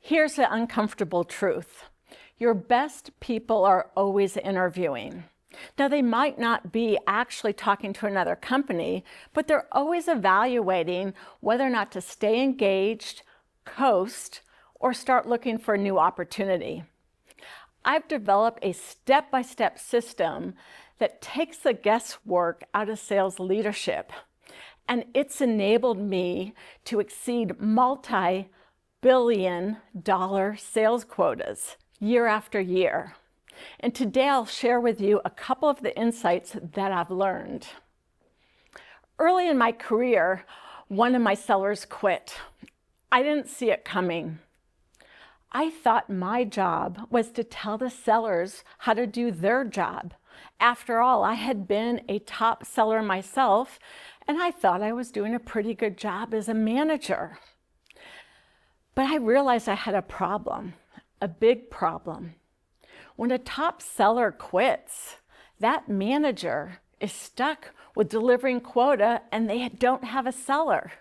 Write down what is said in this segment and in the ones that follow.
Here's the uncomfortable truth. Your best people are always interviewing. Now, they might not be actually talking to another company, but they're always evaluating whether or not to stay engaged, coast, or start looking for a new opportunity. I've developed a step-by-step system that takes the guesswork out of sales leadership, and it's enabled me to exceed multi-billion-dollar sales quotas year after year. And today I'll share with you a couple of the insights that I've learned. Early in my career, one of my sellers quit. I didn't see it coming. I thought my job was to tell the sellers how to do their job. After all, I had been a top seller myself, and I thought I was doing a pretty good job as a manager. But I realized I had a problem, a big problem. When a top seller quits, that manager is stuck with delivering quota and they don't have a seller.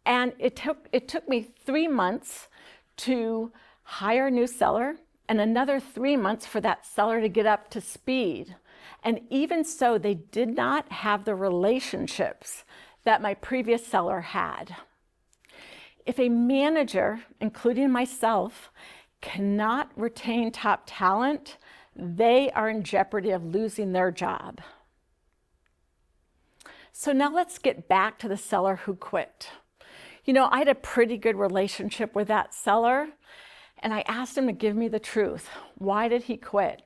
And it took me 3 months to hire a new seller and another 3 months for that seller to get up to speed. And even so, they did not have the relationships that my previous seller had. If a manager, including myself, cannot retain top talent, they are in jeopardy of losing their job. So now let's get back to the seller who quit. You know, I had a pretty good relationship with that seller, and I asked him to give me the truth. Why did he quit?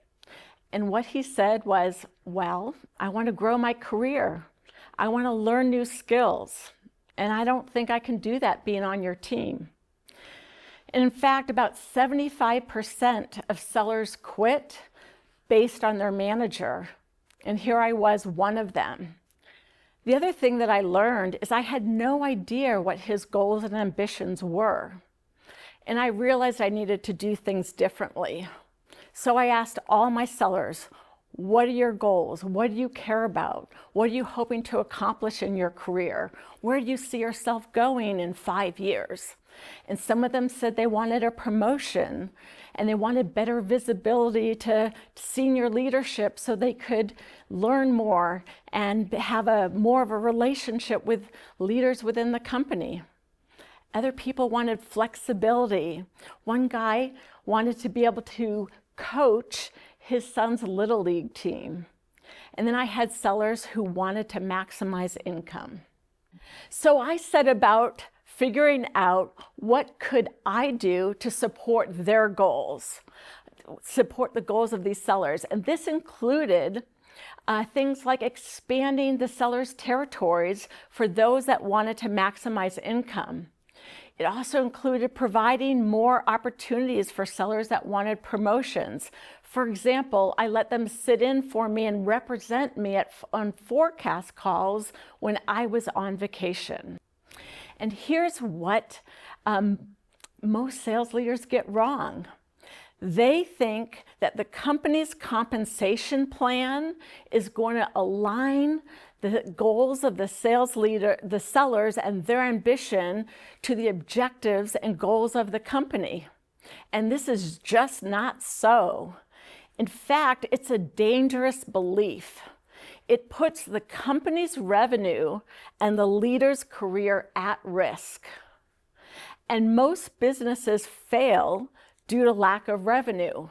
And what he said was, well, I want to grow my career. I want to learn new skills. And I don't think I can do that being on your team. And in fact, about 75% of sellers quit based on their manager. And here I was, one of them. The other thing that I learned is I had no idea what his goals and ambitions were. And I realized I needed to do things differently. So I asked all my sellers, what are your goals? What do you care about? What are you hoping to accomplish in your career? Where do you see yourself going in 5 years? And some of them said they wanted a promotion and they wanted better visibility to senior leadership so they could learn more and have more of a relationship with leaders within the company. Other people wanted flexibility. One guy wanted to be able to coach his son's Little League team. And then I had sellers who wanted to maximize income. So I set about figuring out what could I do to support their goals, support the goals of these sellers. And this included things like expanding the sellers' territories for those that wanted to maximize income. It also included providing more opportunities for sellers that wanted promotions. For example, I let them sit in for me and represent me on forecast calls when I was on vacation. And here's what most sales leaders get wrong. They think that the company's compensation plan is going to align the goals of the sellers and their ambition to the objectives and goals of the company. And this is just not so. In fact, it's a dangerous belief. It puts the company's revenue and the leader's career at risk. And most businesses fail due to lack of revenue.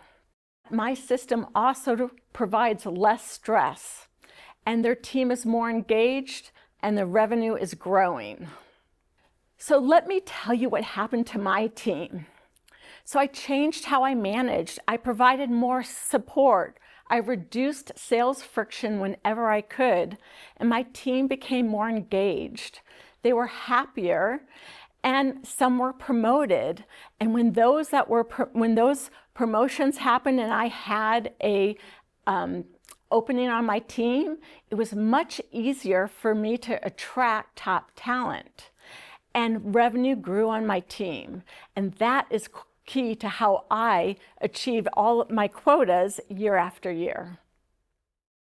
My system also provides less stress, and their team is more engaged, and the revenue is growing. So let me tell you what happened to my team. So I changed how I managed. I provided more support. I reduced sales friction whenever I could, and my team became more engaged. They were happier, and some were promoted. And when those promotions happened and I had a opening on my team, it was much easier for me to attract top talent. And revenue grew on my team. And that is key to how I achieved all of my quotas year after year.